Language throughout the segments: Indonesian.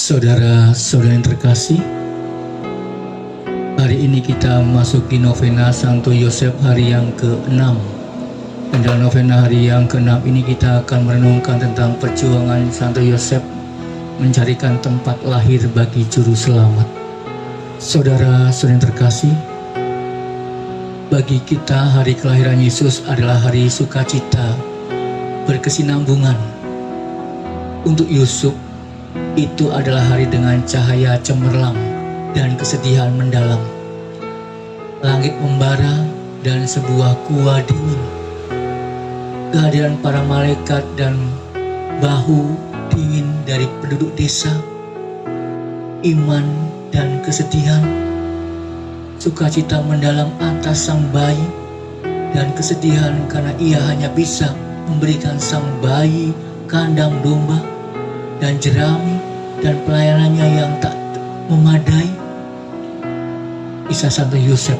Saudara-saudara yang terkasih, hari ini kita memasuki novena Santo Yosef hari yang ke-6. Dan dalam novena hari yang ke-6 ini kita akan merenungkan tentang perjuangan Santo Yosef mencarikan tempat lahir bagi juru selamat. Saudara-saudara yang terkasih, bagi kita hari kelahiran Yesus adalah hari sukacita, berkesinambungan. Untuk Yusuf, itu adalah hari dengan cahaya cemerlang dan kesedihan mendalam. Langit membara dan sebuah gua dingin. Kehadiran para malaikat dan bahu dingin dari penduduk desa. Iman dan kesedihan. Sukacita mendalam atas sang bayi dan kesedihan karena ia hanya bisa memberikan sang bayi kandang domba dan jerami dan pelayanannya yang tak memadai. Kisah Santo Yosef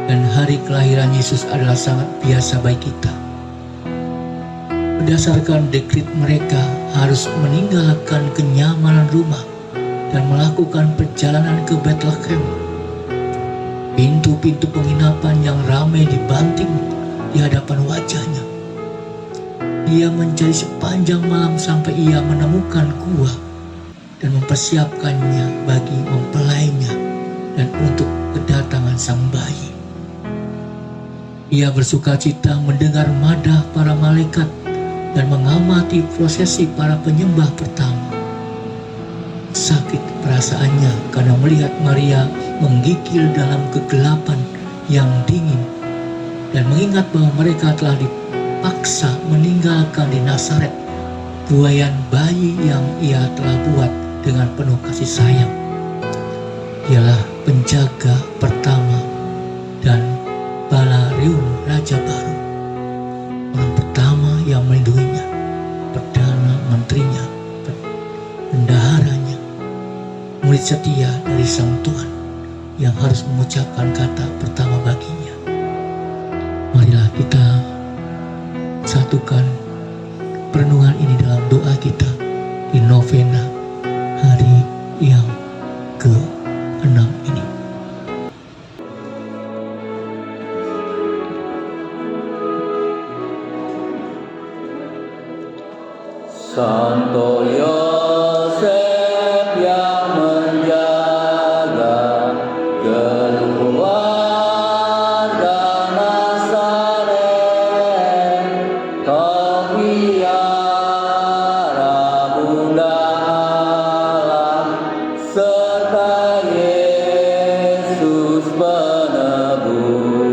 dan hari kelahiran Yesus adalah sangat biasa bagi kita. Berdasarkan dekret mereka harus meninggalkan kenyamanan rumah dan melakukan perjalanan ke Bethlehem. Pintu-pintu penginapan yang ramai dibanting di hadapan wajahnya. Dia mencari sepanjang malam sampai ia menemukan gua dan mempersiapkannya bagi mempelainya dan untuk kedatangan sang bayi. Ia bersukacita mendengar madah para malaikat dan mengamati prosesi para penyembah pertama. Sakit perasaannya karena melihat Maria menggigil dalam kegelapan yang dingin dan mengingat bahwa mereka telah dipaksa meninggalkan di Nazaret buayan bayi yang ia telah buat dengan penuh kasih sayang. Ialah penjaga pertama dan Balarium Raja Baru, orang pertama yang melindunginya, perdana menterinya, bendaharanya, murid setia dari sang Tuhan yang harus mengucapkan kata pertama baginya. Marilah kita satukan perenungan ini dalam doa kita di novena hari yang ke-6 ini. Santo Yosef yang menjaga keluarga Nazaret, kau piara Bunda Allah serta Yesus penebus.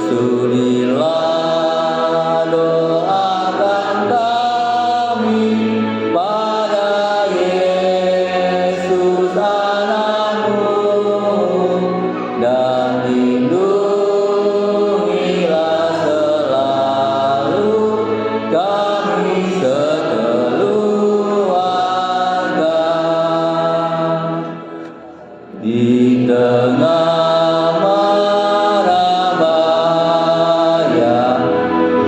Sudilah doakan kami pada Yesus anakmu dan lindungilah selalu kami sekeluarga di tengah mara bahaya.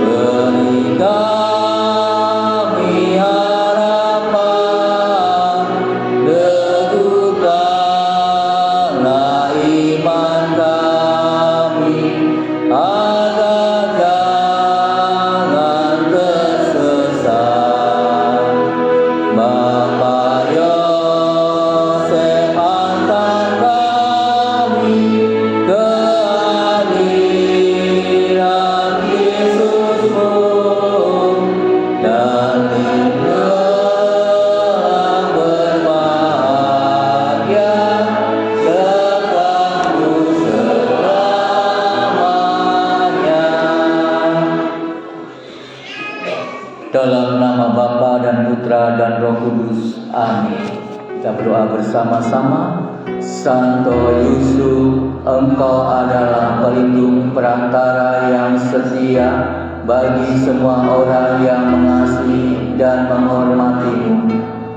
Beri kami harapan, teguhkanlah iman kami agar jangan tersesat. Bapa Yosef, hantar kami ke hadirat Yesusmu dan hiduplah berbahagia sertamu selamanya. Dalam nama Bapa dan Putra dan Roh Kudus. Amin. Kita berdoa bersama-sama. Santo Yusuf, Engkau adalah pelindung perantara yang setia bagi semua orang yang mengasihi dan menghormatimu.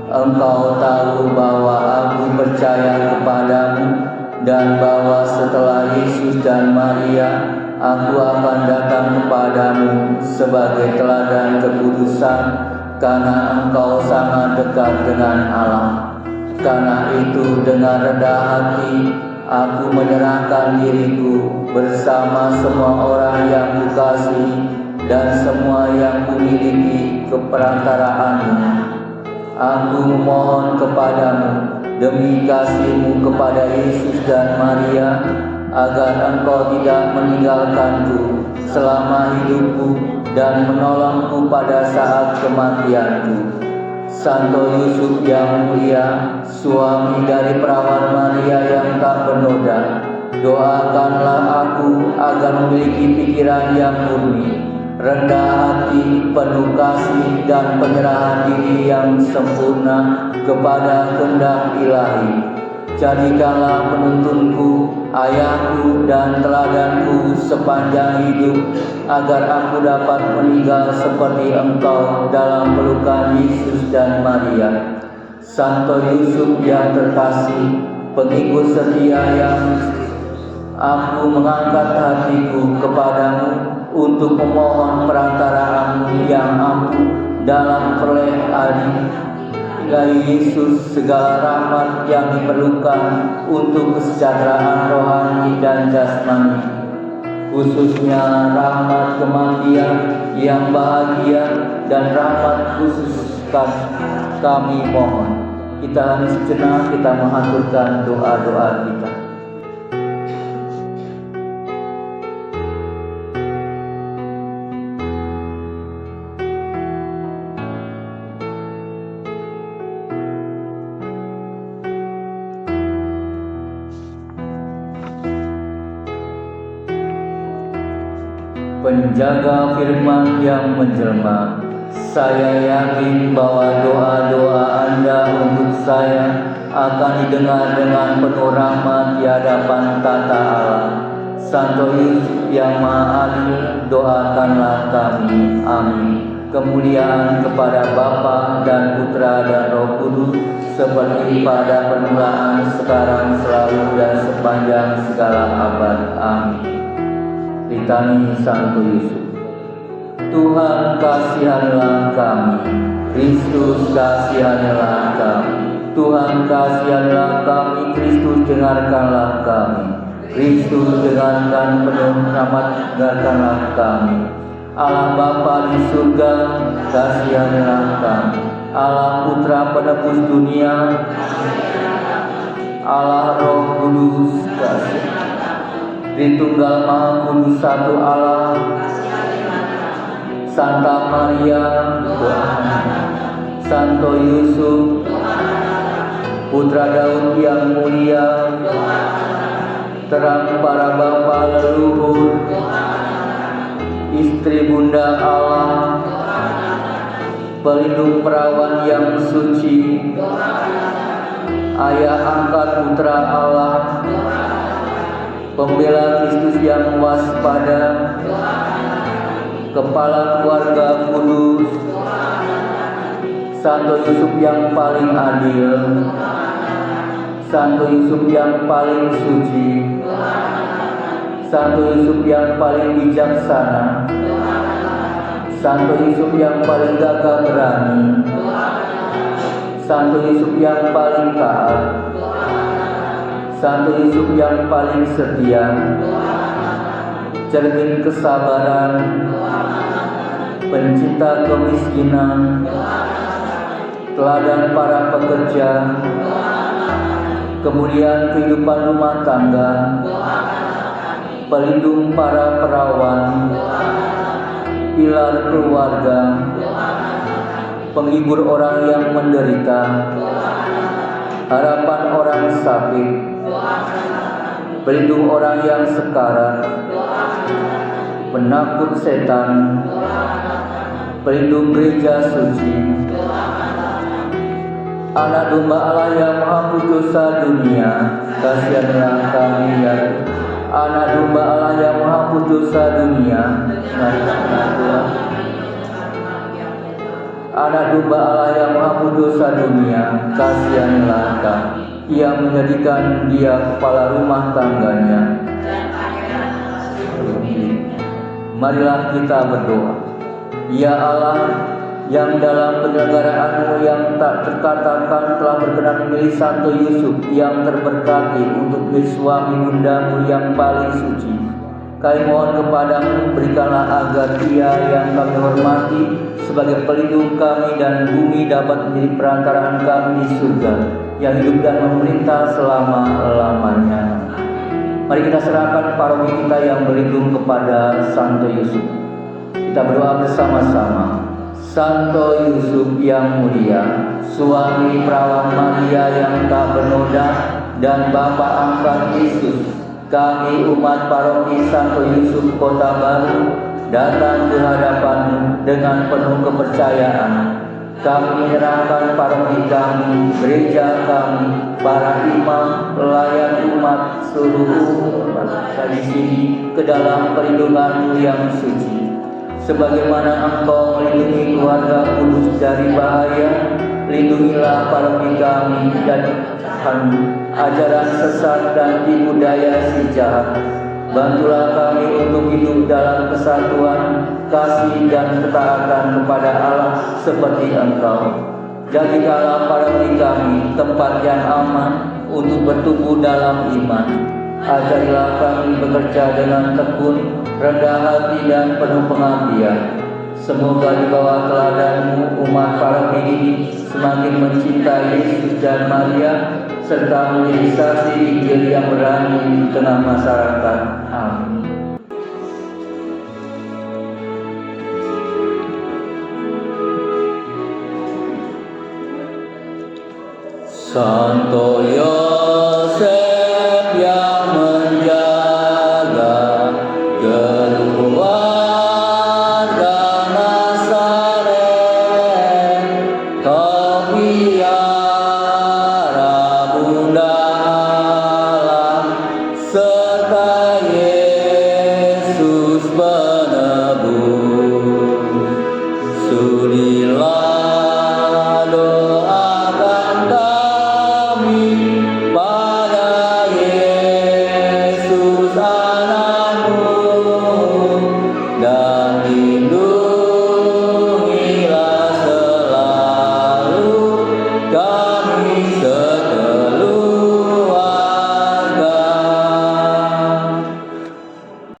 Engkau tahu bahwa aku percaya kepadamu dan bahwa setelah Yesus dan Maria aku akan datang kepadamu sebagai teladan kekudusan karena Engkau sangat dekat dengan Allah. Karena itu dengan rendah hati aku menyerahkan diriku bersama semua orang yang kukasihi dan semua yang kumiliki ke perantaraanmu. Aku memohon kepadamu demi kasih-Mu kepada Yesus dan Maria, agar Engkau tidak meninggalkanku selama hidupku dan menolongku pada saat kematianku. Santo Yusuf yang mulia, suami dari perawan Maria yang tak bernoda, doakanlah aku agar memiliki pikiran yang murni, rendah hati, penuh kasih dan penyerahan diri yang sempurna kepada kehendak Ilahi. Jadikanlah penuntunku, ayahku dan teladanku sepanjang hidup, agar aku dapat meninggal seperti Engkau dalam pelukan Yesus dan Maria. Santo Yusuf yang terkasih, pengikut setia yang aku mengangkat hatiku kepadamu untuk memohon perantaraanmu yang ampuh dalam peroleh dari Yesus segala rahmat yang diperlukan untuk kesejahteraan rohani dan jasmani, khususnya rahmat kematian yang bahagia dan rahmat khusus kami mohon. Kita hening sejenak, kita mengaturkan doa-doa kita. Penjaga firman yang menjelma, saya yakin bahwa doa-doa Anda untuk saya akan didengar dengan penuh rahmat di hadapan tata Allah. Santo Yusuf yang Maha Adil, doakanlah kami. Amin. Kemuliaan kepada Bapa dan Putra dan Roh Kudus, seperti pada permulaan, sekarang, selalu, dan sepanjang segala abad. Amin. Litani Santo Yusuf. Tuhan kasihanilah kami, Kristus kasihanilah kami, Tuhan kasihanilah kami, Kristus dengarkanlah kami, Kristus dengarkan penuh rahmat, dengarkanlah kami. Allah Bapa di surga, kasihanilah kami. Allah Putra penebus dunia, Allah Roh Kudus, kasihanilah. Tritunggal Maha Kudus satu Allah, Santa Maria, Santo Yusuf, Putra Daud yang mulia, terang para bapa leluhur, istri Bunda Allah, pelindung perawan yang suci, ayah angkat Putra Allah, pembela Kristus yang waspada, kepala keluarga kudus, Santo Yusuf yang paling adil, Santo Yusuf yang paling suci, Santo Yusuf yang paling bijaksana, Santo Yusuf yang paling gagah berani, Santo Yusuf yang paling taat, Santo Yusuf yang paling setia, cermin kesabaran, pencinta kemiskinan, teladan para pekerja, kemuliaan kehidupan rumah tangga, pelindung para perawan, pilar keluarga, penghibur orang yang menderita, harapan orang sakit, pelindung orang yang sekarat, penakut setan, pelindung gereja suci, Anak domba Allah yang menghapus dosa dunia, kasihanlah kami ya Tuhan. Anak domba Allah yang menghapus dosa dunia, kasihanlah Tuhan. Anak domba Allah yang menghapus dosa dunia, kasihanlah kami. Ia menjadikan dia kepala rumah tangganya. Marilah kita berdoa. Ya Allah, yang dalam penyelenggaraan-Mu yang tak terkatakan telah berkenan memilih Santo Yusuf yang terberkati untuk menjadi suami bundamu yang paling suci. Kami mohon kepadamu, berikanlah agar Dia yang kami hormati sebagai pelindung kami dan bumi dapat menjadi perantaraan kami di surga yang hidup dan memerintah selama-lamanya. Mari kita serahkan paroki kita yang berlindung kepada Santo Yusuf. Kita berdoa bersama-sama. Santo Yusuf yang mulia, suami perawan Maria yang tak bernoda dan Bapa angkat Yesus, kami umat paroki Santo Yusuf Kota Baru datang ke hadapan-Mu dengan penuh kepercayaan. Kami menyerahkan paroki kami, gereja kami, para imam, pelayan umat, seluruh umat di sini ke dalam perlindungan-Mu yang suci. Sebagaimana Engkau melindungi keluarga kudus dari bahaya, lindungilah paroki kami dan ajaran sesat dan tipu daya si jahat. Bantulah kami untuk hidup dalam kesatuan, kasih dan ketaatan kepada Allah seperti Engkau. Jadikanlah paroki kami tempat yang aman untuk bertumbuh dalam iman. Ajarilah kami bekerja dengan tekun, rendah hati dan penuh pengabdian. Semoga di bawah teladan-Mu umat paroki ini semakin mencintai Yesus dan Maria serta menjadi saksi Injil yang berani di tengah masyarakat. Amin. Santo Yosef yang menjaga keluarga Nazaret, Kau piara Bunda Allah serta Yesus penebus